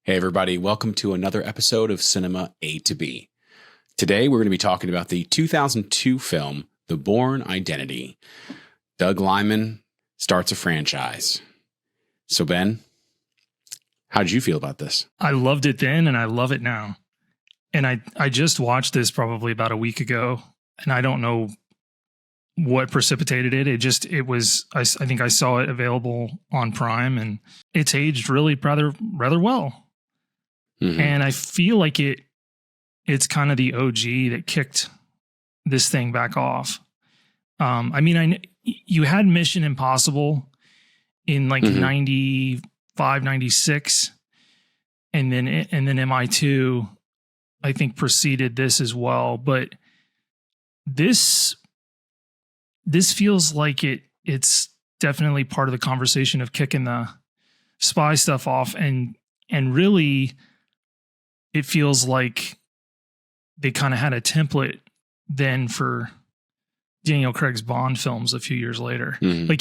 Hey everybody, welcome to another episode of Cinema A to B. Today we're going to be talking about the 2002 film, The Bourne Identity. Doug Liman starts a franchise. So Ben, how did you feel about this? I loved it then and I love it now. And I just watched this probably about a week ago, and I don't know what precipitated it. I think I saw it available on Prime, and it's aged really rather well. Mm-hmm. And I feel like it's kind of the OG that kicked this thing back off. You had Mission Impossible in like 95, 96, and then MI2, I think, preceded this as well. But this feels like it's definitely part of the conversation of kicking the spy stuff off, and really it feels like they kind of had a template then for Daniel Craig's Bond films a few years later. Mm-hmm.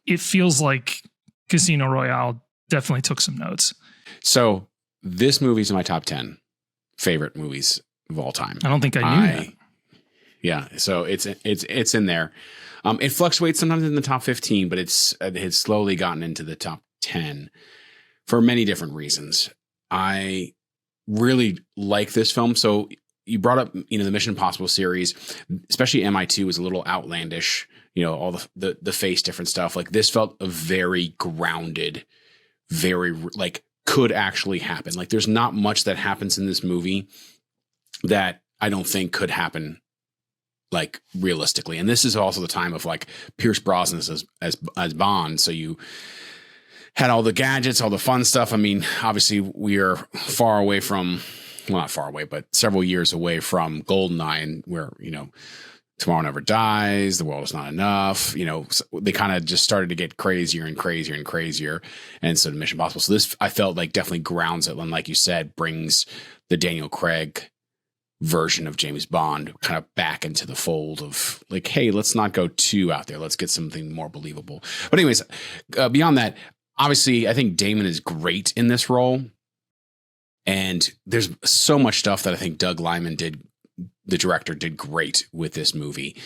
It feels like Casino Royale definitely took some notes. So this movie's in my top 10 favorite movies of all time. I don't think I knew that. Yeah, so it's in there. It fluctuates sometimes in the top 15, but it's slowly gotten into the top 10 for many different reasons. I really like this film. So you brought up, the Mission Impossible series, especially MI2 was a little outlandish, all the face different stuff. Like this felt a very grounded, very like could actually happen. Like there's not much that happens in this movie that I don't think could happen like realistically. And this is also the time of like Pierce Brosnan as Bond. So you had all the gadgets, all the fun stuff. I mean, obviously we are far away from, well, not far away, but several years away from GoldenEye, and where, Tomorrow Never Dies, The World Is Not Enough. So they kind of just started to get crazier and crazier and crazier. And so Mission Impossible. So this, I felt like definitely grounds it. And like you said, brings the Daniel Craig version of James Bond kind of back into the fold of like, hey, let's not go too out there. Let's get something more believable. But anyways, beyond that, obviously, I think Damon is great in this role. And there's so much stuff that I think Doug Liman the director did great with this movie.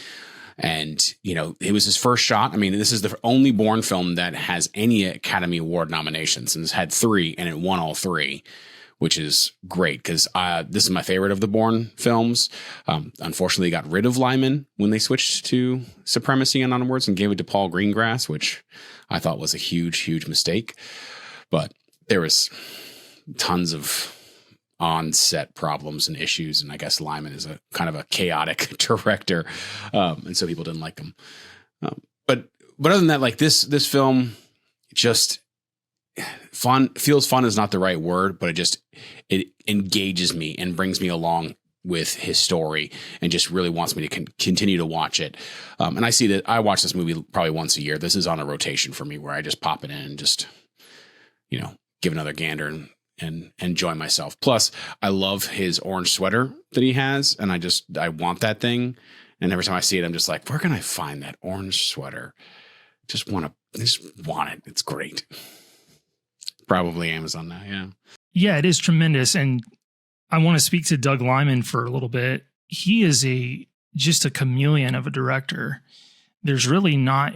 And, it was his first shot. I mean, this is the only Bourne film that has any Academy Award nominations, and it's had 3 and it won all 3, which is great because this is my favorite of the Bourne films. Unfortunately, they got rid of Liman when they switched to Supremacy and Onwards and gave it to Paul Greengrass, which I thought was a huge, huge mistake. But there was tons of on-set problems and issues, and I guess Liman is a kind of a chaotic director, and so people didn't like him. But other than that, like this film just feels fun is not the right word, but it engages me and brings me along with his story and just really wants me to continue to watch it. And I see that I watch this movie probably once a year. This is on a rotation for me where I just pop it in and just, give another gander and enjoy myself. Plus I love his orange sweater that he has. And I want that thing. And every time I see it, I'm just like, where can I find that orange sweater? Just want it. It's great. Probably Amazon now. Yeah. Yeah, it is tremendous. And I want to speak to Doug Liman for a little bit. He is just a chameleon of a director. There's really not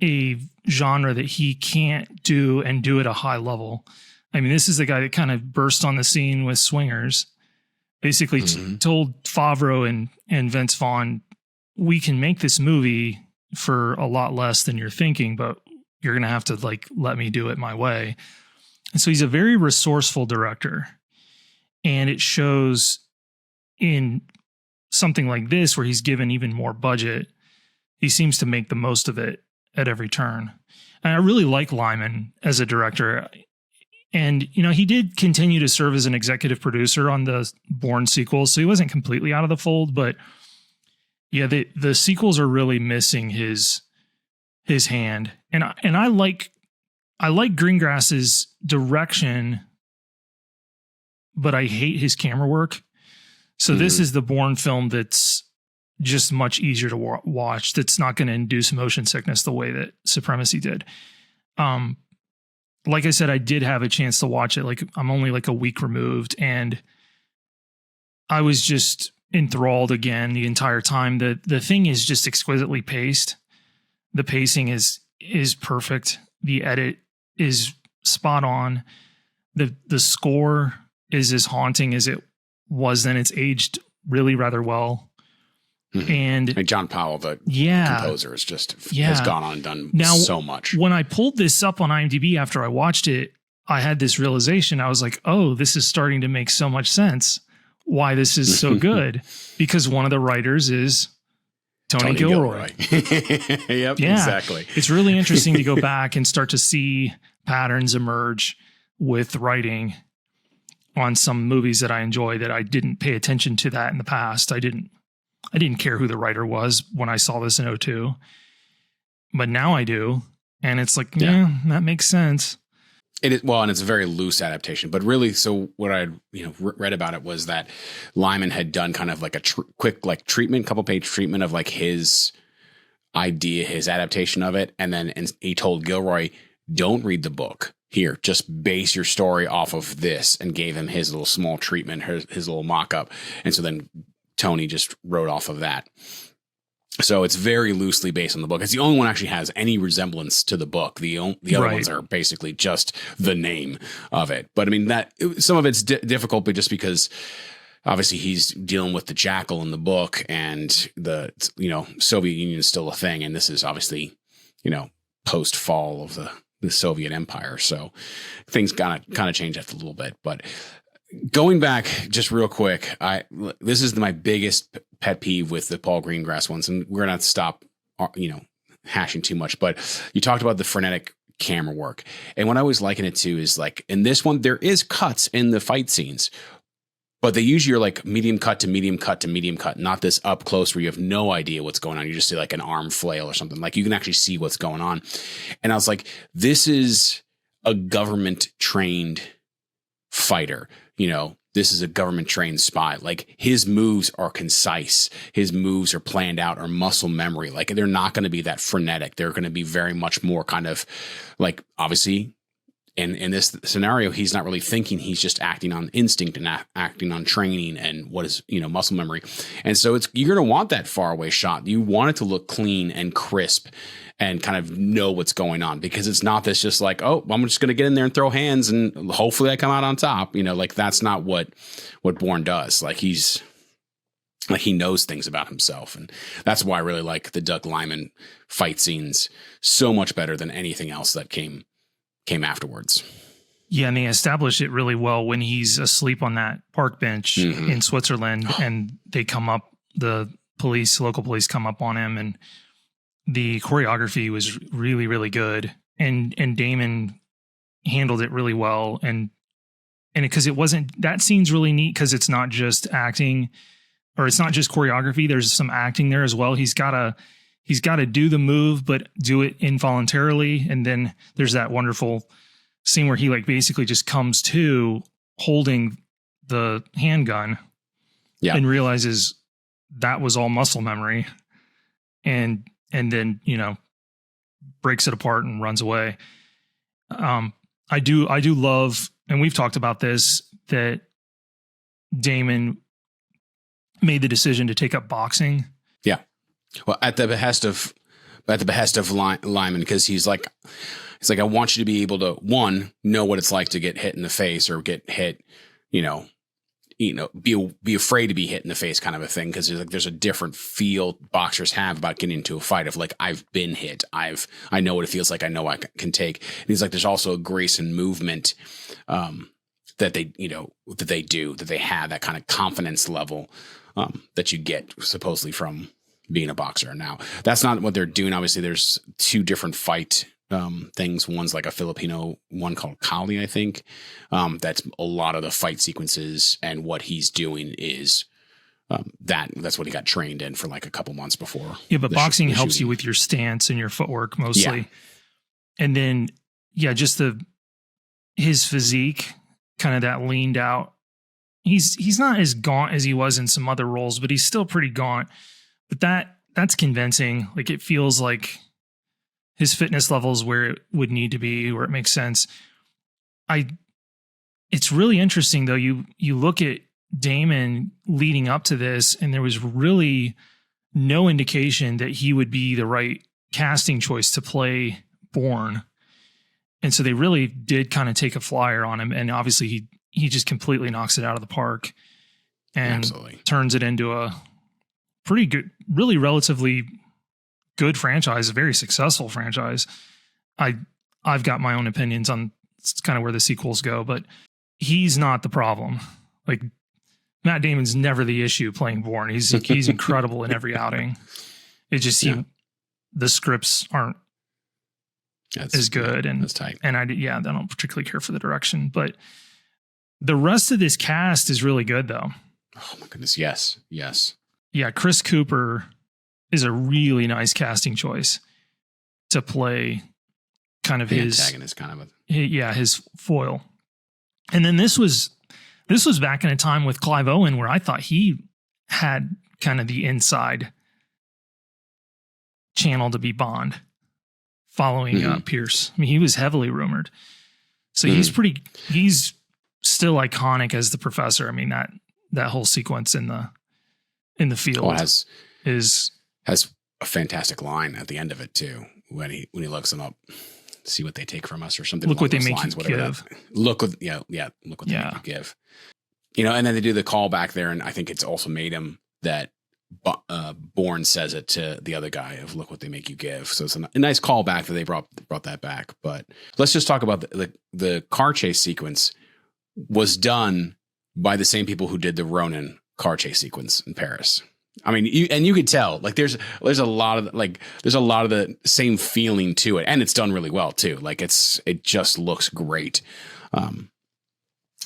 a genre that he can't do and do at a high level. I mean, this is the guy that kind of burst on the scene with Swingers, basically told Favreau and Vince Vaughn, we can make this movie for a lot less than you're thinking, but you're going to have to let me do it my way. And so he's a very resourceful director. And it shows in something like this, where he's given even more budget, he seems to make the most of it at every turn. And I really like Liman as a director. And, he did continue to serve as an executive producer on the Bourne sequels, so he wasn't completely out of the fold. But yeah, the sequels are really missing his hand. And I like Greengrass's direction, but I hate his camera work. So this is the Bourne film that's just much easier to watch. That's not going to induce motion sickness the way that Supremacy did. like I said, I did have a chance to watch it. Like I'm only like a week removed, and I was just enthralled again the entire time. The thing is just exquisitely paced. The pacing is perfect. The edit is spot on. The score is as haunting as it was then. It's aged really rather well. Mm-hmm. And John Powell, the composer, has gone on and done so much. When I pulled this up on IMDb after I watched it, I had this realization. I was like, oh, this is starting to make so much sense why this is so good, because one of the writers is Tony Gilroy. Yep, exactly. It's really interesting to go back and start to see patterns emerge with writing on some movies that I enjoy that I didn't pay attention to that in the past. I didn't care who the writer was when I saw this in 2002, but now I do. And it's like, yeah, that makes sense. It is, well, and it's a very loose adaptation, but really, so what I read about it was that Liman had done kind of like a quick like treatment, couple page treatment of like his idea, his adaptation of it, and then he told Gilroy, "Don't read the book. Here, just base your story off of this," and gave him his little small treatment, his little mock up, and so then Tony just wrote off of that. So it's very loosely based on the book. It's the only one actually has any resemblance to the book. The other ones are basically just the name of it. But I mean, some of it's difficult, but just because obviously he's dealing with the Jackal in the book, and the Soviet Union is still a thing, and this is obviously post fall of the Soviet Empire. So things kind of changed after a little bit, but. Going back just real quick, this is my biggest pet peeve with the Paul Greengrass ones, and we're not stop, hashing too much. But you talked about the frenetic camera work, and what I always liken it to is like in this one, there is cuts in the fight scenes, but they usually are like medium cut to medium cut to medium cut, not this up close where you have no idea what's going on. You just see like an arm flail or something. Like you can actually see what's going on. And I was like, this is a government trained fighter. This is a government trained spy. Like his moves are concise. His moves are planned out, or muscle memory. Like they're not going to be that frenetic. They're going to be very much more kind of like, obviously in this scenario, he's not really thinking. He's just acting on instinct and acting on training and what is, muscle memory. And so you're going to want that far away shot. You want it to look clean and crisp and kind of know what's going on, because it's not this just like, oh, I'm just going to get in there and throw hands and hopefully I come out on top. Like that's not what Bourne does. Like he knows things about himself. And that's why I really like the Doug Liman fight scenes so much better than anything else that came afterwards. Yeah, and they establish it really well when he's asleep on that park bench in Switzerland, and they come up, the local police come up on him, and the choreography was really, really good. And Damon handled it really well. And because that scene's really neat because it's not just acting, or it's not just choreography. There's some acting there as well. He's got to do the move, but do it involuntarily. And then there's that wonderful scene where he like basically just comes to holding the handgun and realizes that was all muscle memory, and then, breaks it apart and runs away. I do love, and we've talked about this, that Damon made the decision to take up boxing. Yeah. Well, at the behest of Liman, because he's like, I want you to be able to, one, know what it's like to get hit in the face or get hit, be afraid to be hit in the face, kind of a thing. Because there's a different feel boxers have about getting into a fight of like, I've been hit, I know what it feels like, I know I can take. And he's like, there's also a grace and movement that they have, that kind of confidence level that you get supposedly from being a boxer. Now, that's not what they're doing. Obviously, there's two different fight things. One's like a Filipino one called Kali, I think. That's a lot of the fight sequences, and what he's doing is that's what he got trained in for like a couple months before. Yeah, but boxing helps you with your stance and your footwork mostly. Yeah. And then, just his physique, kind of that leaned out. He's not as gaunt as he was in some other roles, but he's still pretty gaunt. But that's convincing. Like it feels like his fitness level is where it would need to be, where it makes sense. it's really interesting though. You look at Damon leading up to this, and there was really no indication that he would be the right casting choice to play Bourne. And so they really did kind of take a flyer on him. And obviously he just completely knocks it out of the park and turns it into a pretty good, really relatively good franchise, a very successful franchise. I've got my own opinions on kind of where the sequels go, but he's not the problem. Like, Matt Damon's never the issue playing Bourne. He's incredible in every outing. It just the scripts aren't as good, and that's tight. And I don't particularly care for the direction, but the rest of this cast is really good though. Oh my goodness, yes. Yeah, Chris Cooper is a really nice casting choice to play kind of the his antagonist, kind of his foil. And then this was back in a time with Clive Owen where I thought he had kind of the inside channel to be Bond following Pierce. I mean, he was heavily rumored. So he's still iconic as the professor. I mean, that whole sequence in the field has a fantastic line at the end of it too, when he looks them up, see what they take from us or something. Look what they make you give. Look what they make you give. You know, and then they do the call back there, and I think it's also made him that Bourne says it to the other guy of look what they make you give. So it's a nice callback that they brought that back. But let's just talk about the car chase sequence was done by the same people who did the Ronin car chase sequence in Paris. I mean, you could tell like there's a lot of the same feeling to it, and it's done really well too. Like it just looks great.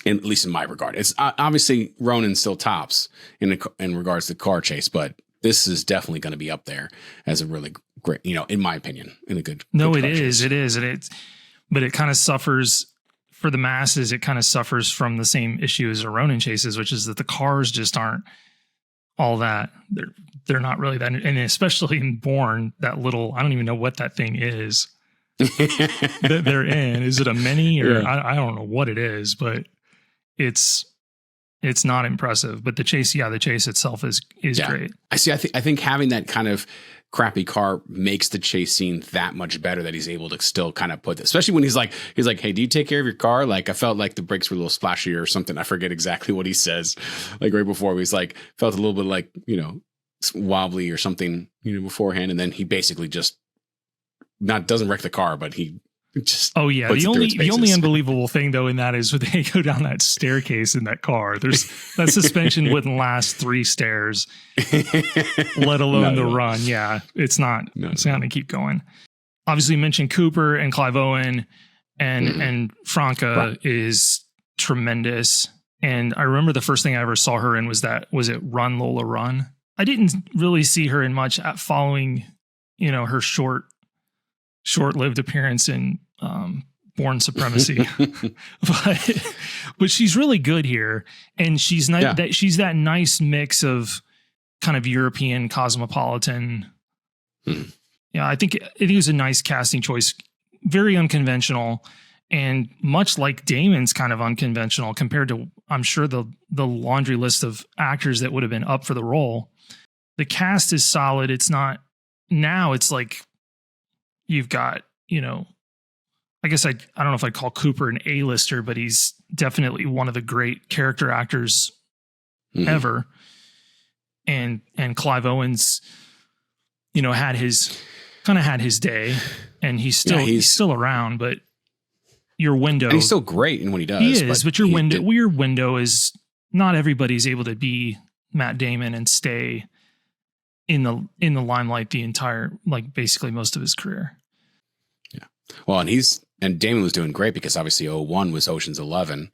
At least in my regard, it's obviously Ronin still tops in regards to car chase, but this is definitely going to be up there as a really great, in my opinion, in a good. No, good it is, but it kind of suffers for the masses. It kind of suffers from the same issue as a Ronin chases, which is that the cars just aren't all that. They're not really that, and especially in Bourne, that little, I don't even know what that thing is that they're in. Is it a Mini or I don't know what it is, but it's not impressive. But the chase itself is great. I think having that kind of crappy car makes the chase scene that much better, that he's able to still kind of put, especially when he's like, hey, do you take care of your car? Like, I felt like the brakes were a little splashy or something. I forget exactly what he says. Like right before, he's like, felt a little bit like, wobbly or something, beforehand. And then he basically just doesn't wreck the car, but he just the only unbelievable thing though in that is when they go down that staircase in that car, there's that suspension wouldn't last 3 stairs, let alone the run. It's not gonna keep going. Obviously, you mentioned Cooper and Clive Owen, and Franka is tremendous. And I remember the first thing I ever saw her in was it Run Lola Run. I didn't really see her in much following her short-lived appearance in Bourne Supremacy, but she's really good here, and she's she's that nice mix of kind of European cosmopolitan. Yeah, I think it was a nice casting choice, very unconventional, and much like Damon's kind of unconventional compared to, I'm sure, the laundry list of actors that would have been up for the role. The cast is solid. It's not now. It's like you've got, I guess I don't know if I'd call Cooper an A-lister, but he's definitely one of the great character actors ever. And Clive Owens, had his day, and he's still around, but your window. And he's still great in what he does. He is, but your window is not everybody's able to be Matt Damon and stay in the limelight the entire, like basically most of his career. Yeah. Well, and Damon was doing great because obviously 01 was Ocean's 11.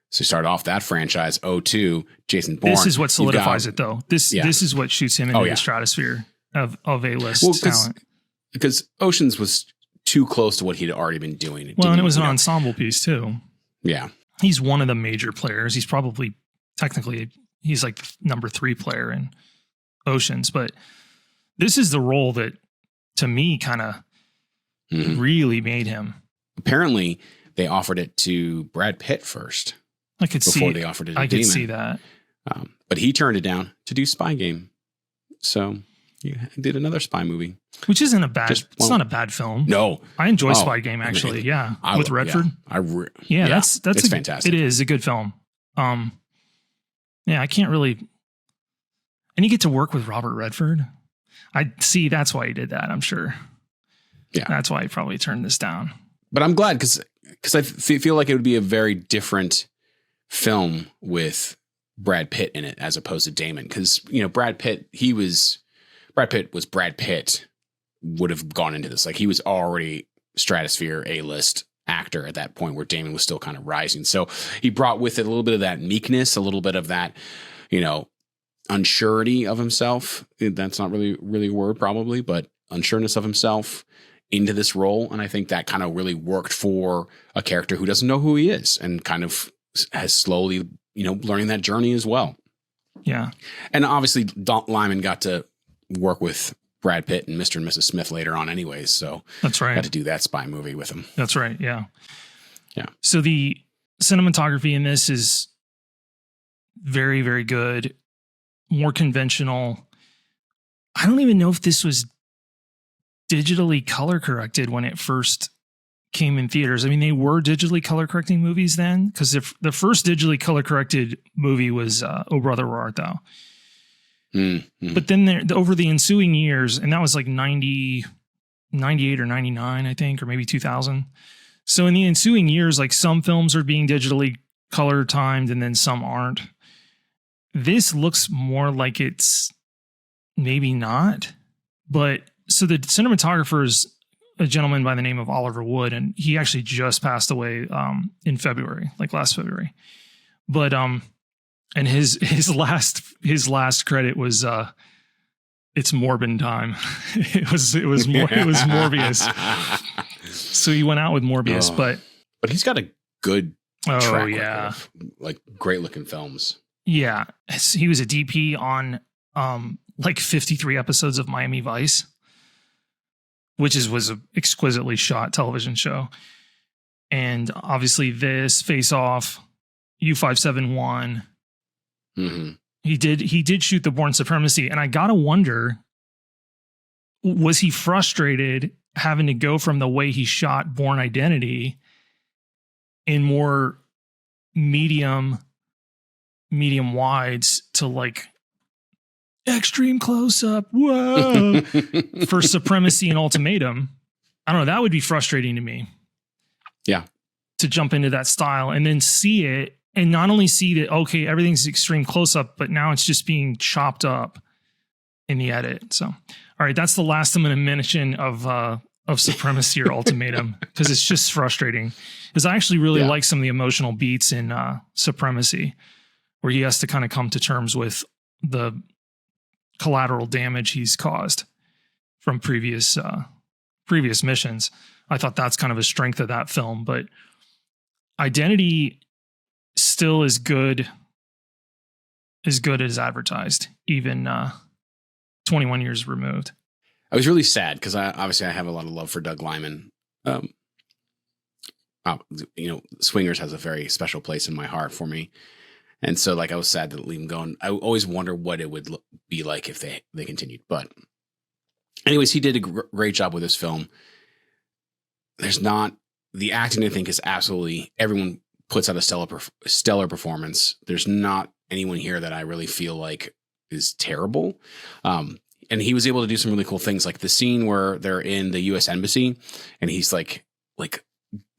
So he started off that franchise. 02, Jason Bourne. This is what solidifies it though. This is what shoots him into the stratosphere of A-list talent. Because Ocean's was too close to what he'd already been doing. And it was an ensemble piece too. Yeah. He's one of the major players. He's probably technically, he's like the number 3 player in Oceans, but this is the role that to me kind of really made him. Apparently they offered it to Brad Pitt first. I could see. Before they offered it to I Damon. could see that. But he turned it down to do Spy Game. So he did another spy movie. Which isn't a bad, it's not a bad film. No. I enjoy Spy Game, actually. With Redford. Yeah, that's it's fantastic. It is a good film. I can't really, and you get to work with Robert Redford. I see. That's why he did that. I'm sure. Yeah. That's why he probably turned this down. But I'm glad because I feel like it would be a very different film with Brad Pitt in it as opposed to Damon. Because, Brad Pitt was Brad Pitt, would have gone into this. Like, he was already stratosphere A-list actor at that point where Damon was still kind of rising. So he brought with it a little bit of that meekness, a little bit of that, unsurety of himself. That's not really a word probably, but unsureness of himself into this role. And I think that kind of really worked for a character who doesn't know who he is and kind of has slowly, learning that journey as well. Yeah. And obviously Liman got to work with Brad Pitt and Mr. and Mrs. Smith later on anyways. So that's right. Got to do that spy movie with him. That's right. Yeah. Yeah. So the cinematography in this is very, very good. More conventional. I don't even know if this was digitally color corrected when it first came in theaters. I mean, they were digitally color correcting movies then, because the first digitally color corrected movie was Oh Brother, Where Art Thou? Mm-hmm. But then over the ensuing years, and that was like 98 or 99, I think, or maybe 2000. So in the ensuing years, like some films are being digitally color timed and then some aren't. This looks more like it's maybe not, but so the cinematographer is a gentleman by the name of Oliver Wood, and he actually just passed away in February, like last February. But and his last credit was it's Morbin time. it was Morbius. So he went out with Morbius, but he's got a good track record of, like great looking films. Yeah, he was a DP on like 53 episodes of Miami Vice, which was an exquisitely shot television show. And obviously this Face Off, U571. Mm-hmm. He did shoot the Bourne Supremacy, and I gotta wonder, was he frustrated having to go from the way he shot Bourne Identity in more medium wides to like extreme close up, whoa, for Supremacy and Ultimatum? I don't know. That would be frustrating to me. Yeah. To jump into that style and then see it, and not only see that, okay, everything's extreme close up, but now it's just being chopped up in the edit. So, all right, that's the last I'm going to mention of Supremacy or Ultimatum, because it's just frustrating. Because I actually really like some of the emotional beats in Supremacy, where he has to kind of come to terms with the collateral damage he's caused from previous missions. I thought that's kind of a strength of that film, but Identity still is good as advertised, even 21 years removed. I was really sad because I have a lot of love for Doug Liman. Swingers has a very special place in my heart for me. And so I was sad to leave him go. I always wonder what it would be like if they continued. But anyways, he did a great job with this film. The acting, I think, is absolutely, everyone puts out a stellar performance. There's not anyone here that I really feel like is terrible. And he was able to do some really cool things, like the scene where they're in the U.S. Embassy and he's like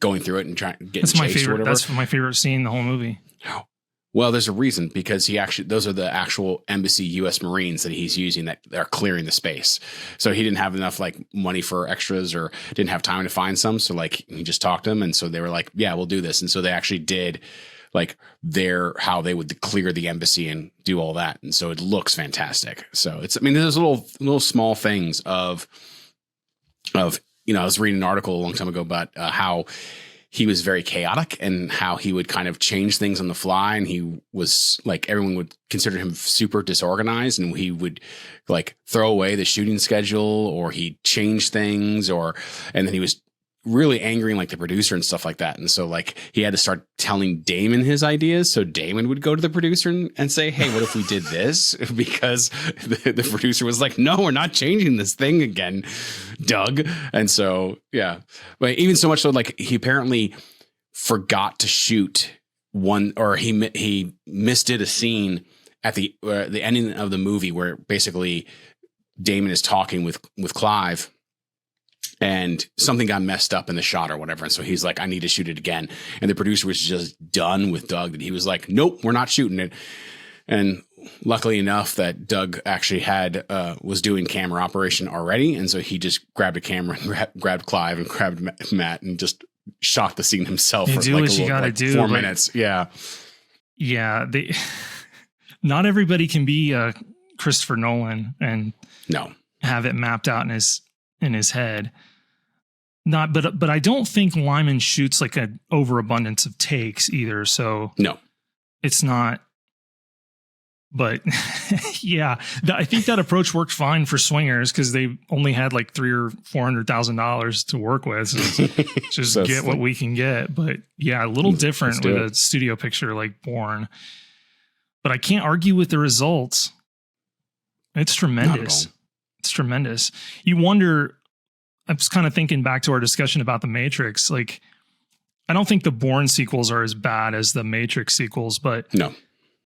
going through it and trying to get chased or whatever. That's my favorite scene in the whole movie. Well, there's a reason, because those are the actual embassy U.S. Marines that he's using that are clearing the space. So he didn't have enough money for extras, or didn't have time to find some. So he just talked to them. And so they were like, yeah, we'll do this. And so they actually did how they would clear the embassy and do all that. And so it looks fantastic. So there's little small things of, I was reading an article a long time ago about how he was very chaotic and how he would kind of change things on the fly. And he was everyone would consider him super disorganized, and he would throw away the shooting schedule, or he'd change things, and then he was really angering like the producer and stuff like that. And so like he had to start telling Damon his ideas. So Damon would go to the producer and say, hey, what if we did this? Because the producer was like, no, we're not changing this thing again, Doug. And so, yeah, but even so much so like he apparently forgot to shoot one, or he misdid a scene at the ending of the movie where basically Damon is talking with Clive, and something got messed up in the shot or whatever. And so he's like, I need to shoot it again. And the producer was just done with Doug, that he was like, nope, we're not shooting it. And luckily enough that Doug actually was doing camera operation already. And so he just grabbed a camera and grabbed Clive and grabbed Matt and just shot the scene himself for do like, what you gotta do, 4 minutes. Yeah. Yeah. Not everybody can be Christopher Nolan and have it mapped out in his head. But I don't think Liman shoots like an overabundance of takes either. So no, it's not. But yeah, I think that approach worked fine for Swingers because they only had like $300,000 or $400,000 to work with. So just get what we can get. But yeah, a little different with a studio picture like Bourne. But I can't argue with the results. It's tremendous. It's tremendous. You wonder. I was kind of thinking back to our discussion about The Matrix. Like, I don't think the Bourne sequels are as bad as the Matrix sequels, but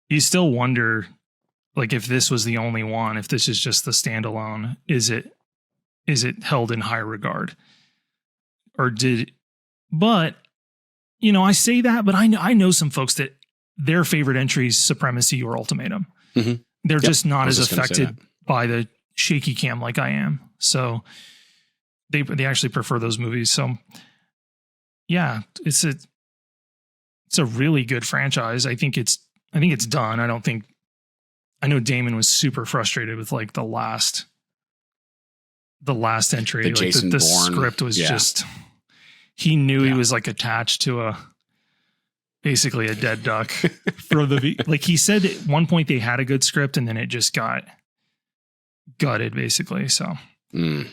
you still wonder, like, if this was the only one, if this is just the standalone, is it held in high regard? But, you know, I say that, but I know some folks that their favorite entries, Supremacy or Ultimatum. Mm-hmm. They're just not as affected by the shaky cam like I am. So they actually prefer those movies. So yeah, it's a really good franchise. I think it's done. I know Damon was super frustrated with like the last entry. The Jason the Bourne, script was just, he knew he was like attached to basically a dead duck like he said at one point they had a good script and then it just got gutted basically. So it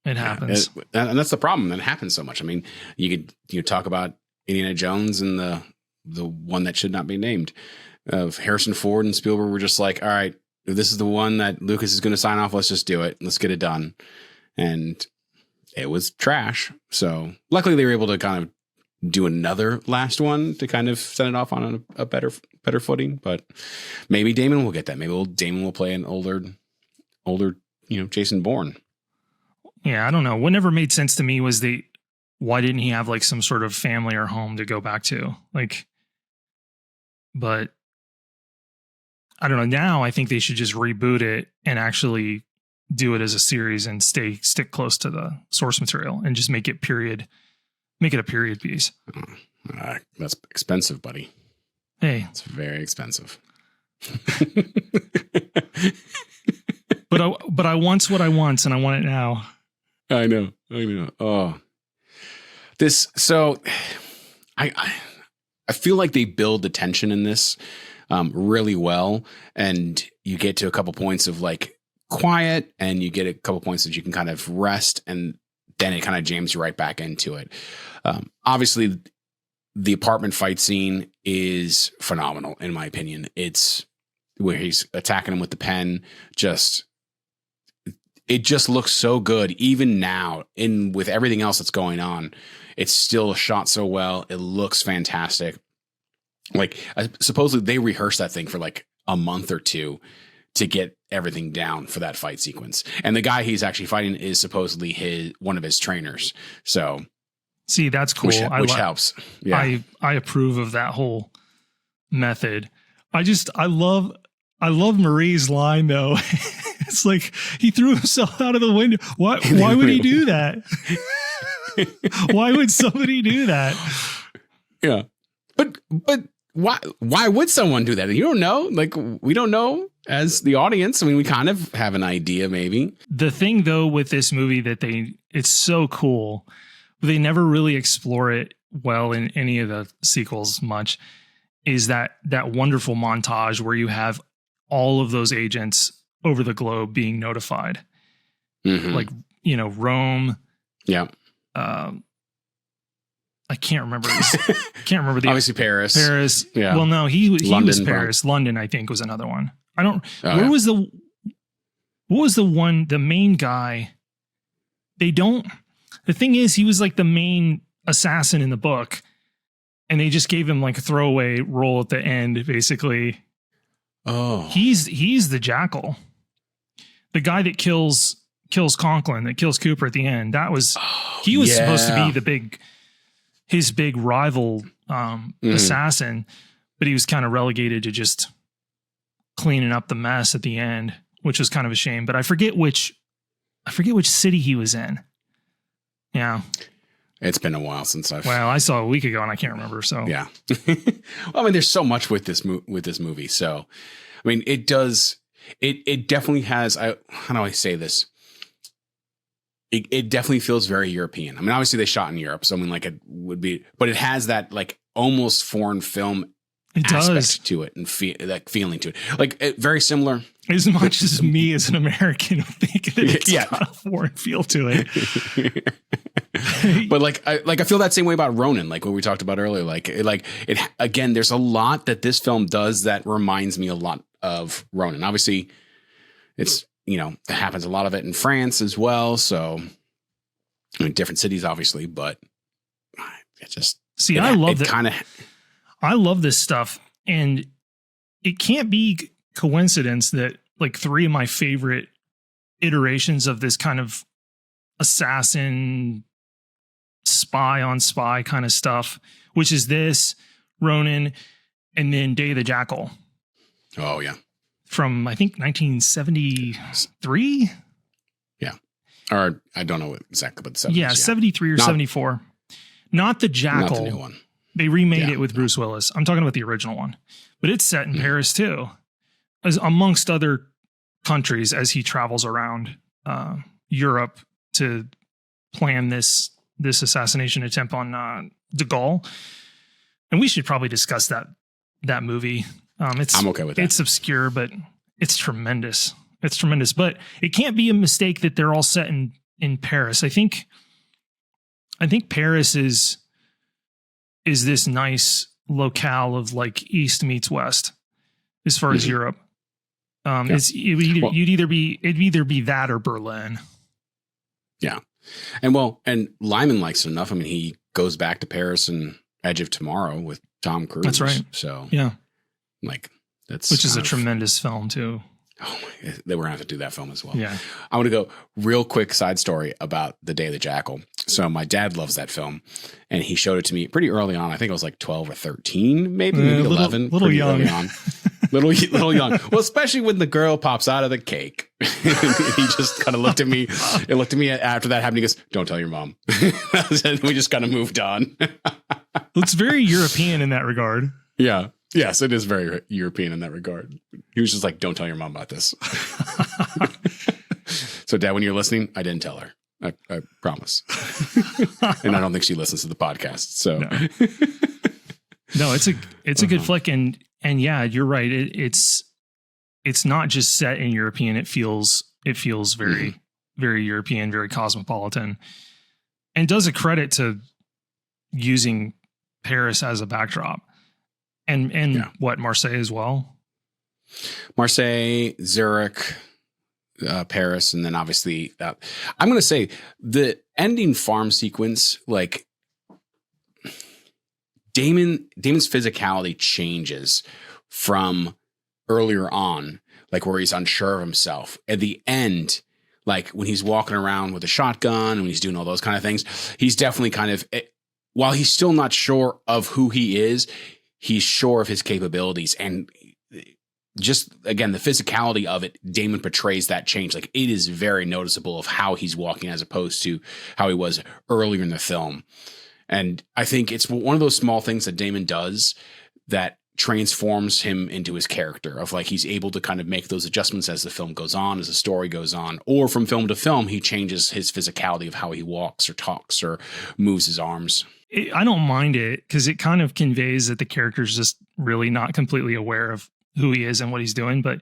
happens. And that's the problem. It happens so much. I mean, you talk about Indiana Jones and the one that should not be named of Harrison Ford and Spielberg were just like, all right, if this is the one that Lucas is going to sign off, let's just do it. Let's get it done. And it was trash. So luckily they were able to kind of do another last one to kind of send it off on a better footing. But maybe Damon will get that. Maybe Damon will play an older, Jason Bourne. Yeah, I don't know. What never made sense to me was why didn't he have like some sort of family or home to go back to? Like, but I don't know. Now I think they should just reboot it and actually do it as a series and stick close to the source material and just make it a period piece. That's expensive, buddy. Hey, it's very expensive. But I want what I want and I want it now. I know. Oh, so I feel like they build the tension in this really well, and you get to a couple points of like quiet, and you get a couple points that you can kind of rest, and then it kind of jams you right back into it. Obviously, the apartment fight scene is phenomenal, in my opinion. It's where he's attacking him with the pen, it just looks so good. Even now, with everything else that's going on, it's still shot so well. It looks fantastic. Like, supposedly they rehearsed that thing for like a month or two to get everything down for that fight sequence. And the guy he's actually fighting is supposedly one of his trainers. So, see, that's cool. Which helps. Yeah, I approve of that whole method. I love Marie's line though. It's like he threw himself out of the window. Why would he do that? Why would somebody do that? Yeah. But why would someone do that? You don't know. Like, we don't know as the audience. I mean, we kind of have an idea maybe. The thing though with this movie that it's so cool, but they never really explore it well in any of the sequels much, is that wonderful montage where you have all of those agents over the globe being notified. Mm-hmm. Like, Rome, I can't remember. Can't remember the obviously Paris. Paris. Yeah. Well, no, he London, was Paris. London, I think, was another one. I don't. Oh, Where was the? What was the one? The main guy. They don't. The thing is, he was like the main assassin in the book, and they just gave him like a throwaway role at the end, basically. Oh, he's the Jackal, the guy that kills Conklin, that kills Cooper at the end. That was he was supposed to be his big rival assassin, but he was kind of relegated to just cleaning up the mess at the end, which was kind of a shame. But I forget which city he was in. Yeah. It's been a while since I saw a week ago and I can't remember. So yeah. Well, I mean, there's so much with this movie. So, I mean, it definitely has, how do I say this? It definitely feels very European. I mean, obviously they shot in Europe, so I mean, like it would be, but it has that like almost foreign film aspect to it and that feeling to it. Like very similar. As much as me as an American think that it's got a foreign feel to it. But I feel that same way about Ronin, like what we talked about earlier. Like it again, there's a lot that this film does that reminds me a lot of Ronin. Obviously, it's it happens a lot of it in France as well. So I mean, different cities, obviously, but it just I love that. I love this stuff, and it can't be coincidence that like three of my favorite iterations of this kind of assassin spy on spy kind of stuff, which is this, Ronin, and then Day of the Jackal. Oh yeah. From I think 1973. Yeah. Or I don't know exactly, but the 70s. Yeah, 73 or 74. Not the Jackal. Not the new one. They remade it with Bruce Willis. I'm talking about the original one. But it's set in Paris too, as amongst other countries as he travels around Europe to plan this assassination attempt on de Gaulle. And we should probably discuss that movie. I'm okay with that. It's obscure, but it's tremendous. It's tremendous. But it can't be a mistake that they're all set in Paris. I think Paris is this nice locale of like East meets West as far as Europe. It'd either be that or Berlin. Yeah. And Liman likes it enough. I mean, he goes back to Paris in Edge of Tomorrow with Tom Cruise. That's right. So yeah, like which is a tremendous film too. Oh my! They were gonna have to do that film as well. Yeah. I want to go real quick side story about The Day of the Jackal. So my dad loves that film, and he showed it to me pretty early on. I think I was like 12 or 13, maybe 11. Little young. Early on. little young. Well, especially when the girl pops out of the cake. He just kind of looked at me. It looked at me after that happened. He goes, "Don't tell your mom." And we just kind of moved on. It's very European in that regard. Yeah. Yes, it is very European in that regard. He was just like, "Don't tell your mom about this." So, Dad, when you're listening, I didn't tell her. I promise. And I don't think she listens to the podcast. So, no, it's a good flick, and yeah, you're right. It's not just set in European. It feels very very European, very cosmopolitan, and does a credit to using Paris as a backdrop. And what, Marseille as well? Marseille, Zurich, Paris, and then obviously I'm going to say the ending farm sequence, like Damon's physicality changes from earlier on, like where he's unsure of himself. At the end, like when he's walking around with a shotgun and when he's doing all those kind of things, he's definitely kind of, while he's still not sure of who he is, he's sure of his capabilities. And just, again, the physicality of it, Damon portrays that change. Like, it is very noticeable of how he's walking as opposed to how he was earlier in the film. And I think it's one of those small things that Damon does that transforms him into his character, of like he's able to kind of make those adjustments as the film goes on, as the story goes on, or from film to film, he changes his physicality of how he walks or talks or moves his arms. I don't mind it because it kind of conveys that the character's just really not completely aware of who he is and what he's doing. But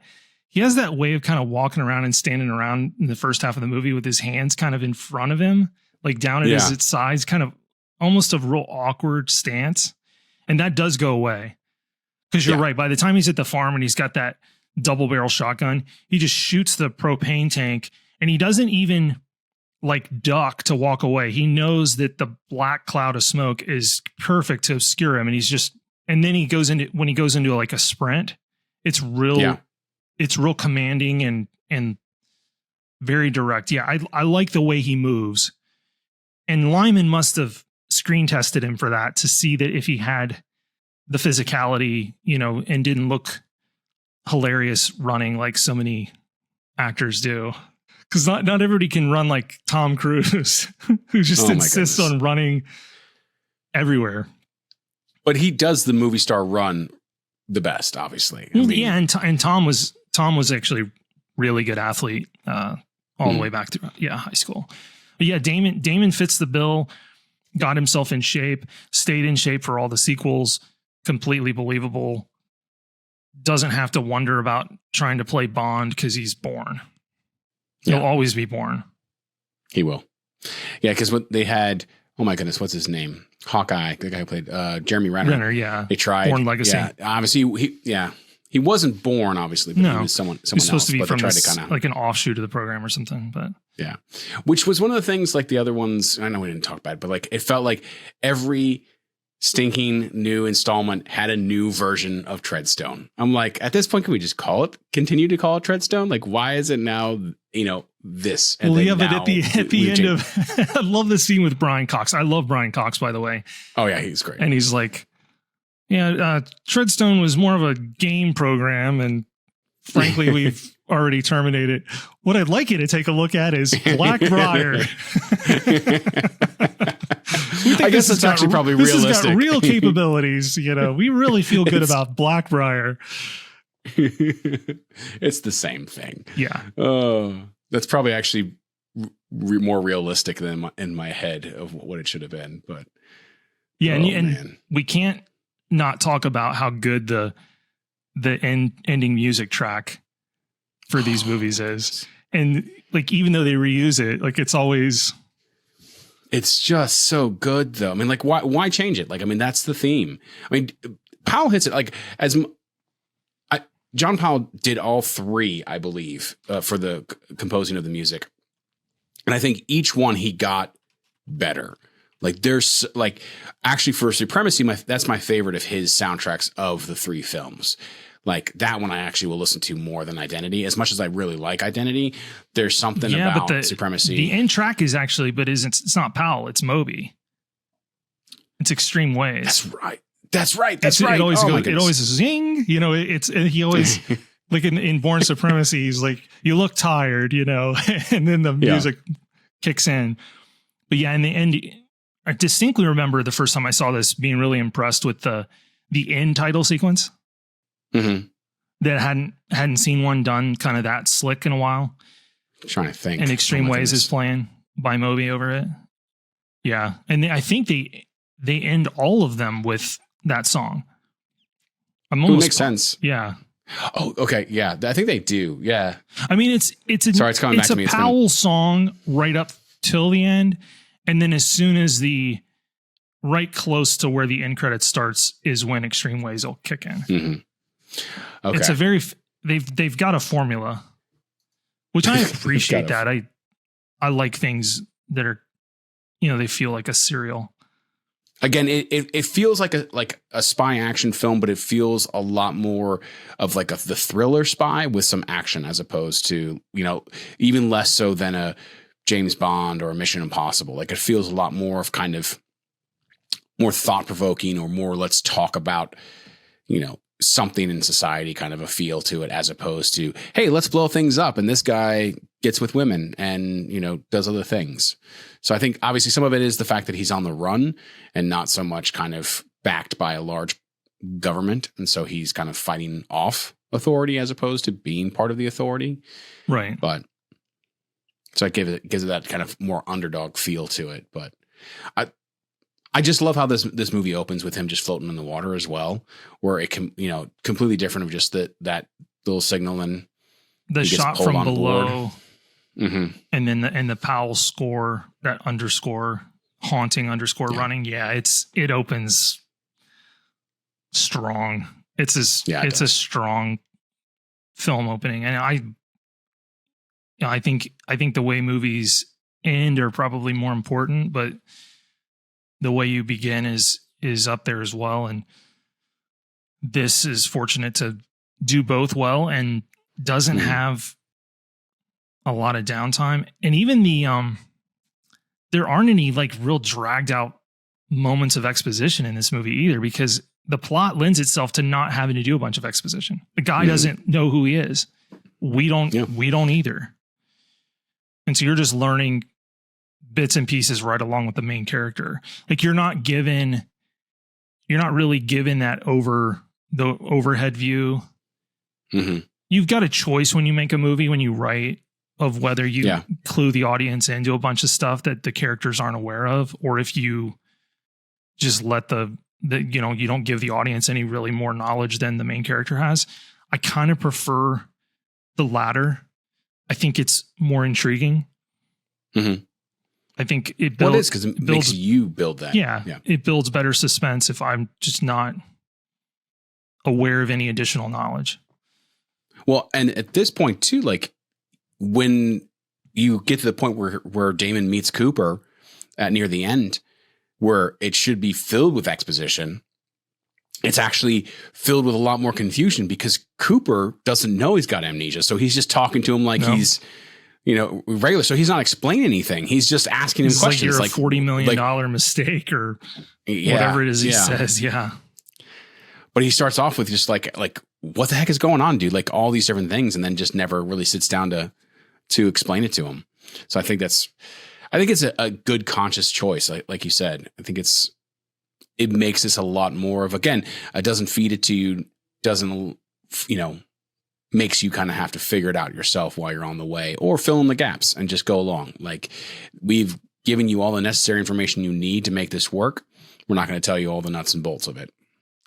he has that way of kind of walking around and standing around in the first half of the movie with his hands kind of in front of him, like down at its sides, kind of almost a real awkward stance. And that does go away. Because you're right. By the time he's at the farm and he's got that double barrel shotgun, he just shoots the propane tank and he doesn't even like duck to walk away. He knows that the black cloud of smoke is perfect to obscure him. And he's just, and then when he goes into like a sprint, it's real commanding and very direct. Yeah. I like the way he moves. And Liman must have screen tested him for that to see that if he had the physicality, and didn't look hilarious running like so many actors do. Because not everybody can run like Tom Cruise, who just insists on running everywhere. But he does the movie star run the best, obviously. And Tom was actually really good athlete all the way back through high school. But yeah, Damon fits the bill, got himself in shape, stayed in shape for all the sequels, completely believable. Doesn't have to wonder about trying to play Bond because he's Bourne. He'll always be Bourne. He will. Yeah, because what they had, oh my goodness, what's his name? Hawkeye, the guy who played Jeremy Renner. Yeah. They tried. Bourne Legacy. Yeah, obviously, he wasn't Bourne, obviously, but he was someone else. He's supposed to be but from they tried to kinda, like an offshoot of the program or something. But yeah, which was one of the things like the other ones, I know we didn't talk about it, but like it felt like every stinking new installment had a new version of Treadstone. I'm like, at this point, can we just continue to call it Treadstone? Like, why is it now, this? And but at the end of, I love the scene with Brian Cox. I love Brian Cox, by the way. Oh yeah, he's great. And he's like, Treadstone was more of a game program, and frankly, we've already terminated. What I'd like you to take a look at is Blackbriar. I guess it's actually probably this realistic. This has got real capabilities. We really feel good about Blackbriar. It's the same thing. Yeah. That's probably actually more realistic than in my head of what it should have been. But yeah, and we can't not talk about how good the ending music track for these movies is. And like, even though they reuse it, like it's just so good though. I mean, like why change it? Like, I mean, that's the theme. I mean, Powell hits it like John Powell did all three, I believe, for the composing of the music. And I think each one he got better. Like there's like actually for Supremacy, that's my favorite of his soundtracks of the three films. Like that one I actually will listen to more than Identity. As much as I really like Identity, there's something about Supremacy. The end track is actually, but it's not Powell, it's Moby. It's Extreme Ways. That's right. It always goes. It always zing. He always like in Bourne Supremacy. He's like, "You look tired," and then the music kicks in. But yeah, in the end, I distinctly remember the first time I saw this being really impressed with the end title sequence. Mm-hmm. That hadn't seen one done kind of that slick in a while. I'm trying to think. And Extreme Ways is playing by Moby over it. Yeah, and I think they end all of them with that song. Makes sense. Yeah. Oh, okay. Yeah, I think they do. Yeah. I mean, it's a Powell song right up till the end, and then as soon as the right close to where the end credits starts is when Extreme Ways will kick in. Mm-hmm. Okay. It's a very they've got a formula, which I appreciate. That I like things that are they feel like a serial. Again, it feels like a spy action film, but it feels a lot more of like the thriller spy with some action, as opposed to even less so than a James Bond or a Mission Impossible. Like it feels a lot more of kind of more thought provoking or more let's talk about something in society kind of a feel to it, as opposed to, hey, let's blow things up and this guy gets with women and does other things. So I think obviously some of it is the fact that he's on the run and not so much kind of backed by a large government, and so he's kind of fighting off authority as opposed to being part of the authority, right? But so it gives it that kind of more underdog feel to it. But I just love how this movie opens with him just floating in the water as well, where it can, completely different of just that little signal and the shot from below. and then the Powell score, that underscore, haunting underscore running. Yeah, it opens strong. It's a strong film opening, and I think the way movies end are probably more important, but the way you begin is up there as well. And this is fortunate to do both well and doesn't have a lot of downtime. And even there aren't any like real dragged out moments of exposition in this movie either, because the plot lends itself to not having to do a bunch of exposition. The guy doesn't know who he is. We don't either. And so you're just learning bits and pieces right along with the main character. Like you're not really given that the overhead view. You've got a choice when you make a movie, when you write, of whether you clue the audience into a bunch of stuff that the characters aren't aware of, or if you just let you don't give the audience any really more knowledge than the main character has. I kind of prefer the latter. I think it's more intriguing. I think it builds. Well, it is because it makes you build that. Yeah. It builds better suspense if I'm just not aware of any additional knowledge. Well, and at this point too, like when you get to the point where Damon meets Cooper at near the end, where it should be filled with exposition, it's actually filled with a lot more confusion because Cooper doesn't know he's got amnesia. So he's just talking to him like he's, regular. So he's not explaining anything. He's just asking him questions. Like you're a $40 million mistake or whatever it is he says. Yeah. But he starts off with just like, what the heck is going on, dude? Like all these different things, and then just never really sits down to explain it to him. So I think it's a good conscious choice. Like you said, I think it makes this a lot more of, again, it doesn't feed it to you, doesn't, makes you kind of have to figure it out yourself while you're on the way, or fill in the gaps and just go along. Like we've given you all the necessary information you need to make this work. We're not going to tell you all the nuts and bolts of it.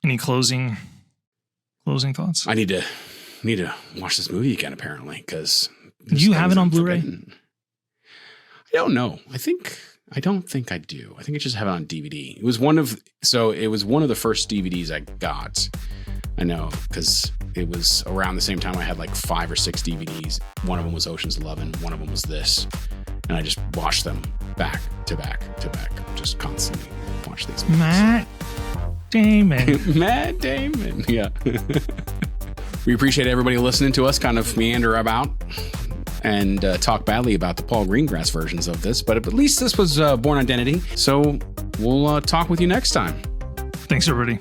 Any closing thoughts? I need to watch this movie again, apparently, because do you have it on Blu-ray? I don't know. I don't think I do. I think I just have it on DVD. It was one of the first DVDs I got. I know, because it was around the same time I had like 5 or 6 DVDs. One of them was Ocean's 11. One of them was this. And I just watched them back to back to back. Just constantly watch these movies. Matt Damon. Matt Damon. Yeah. We appreciate everybody listening to us kind of meander about and talk badly about the Paul Greengrass versions of this. But at least this was Bourne Identity. So we'll talk with you next time. Thanks, everybody.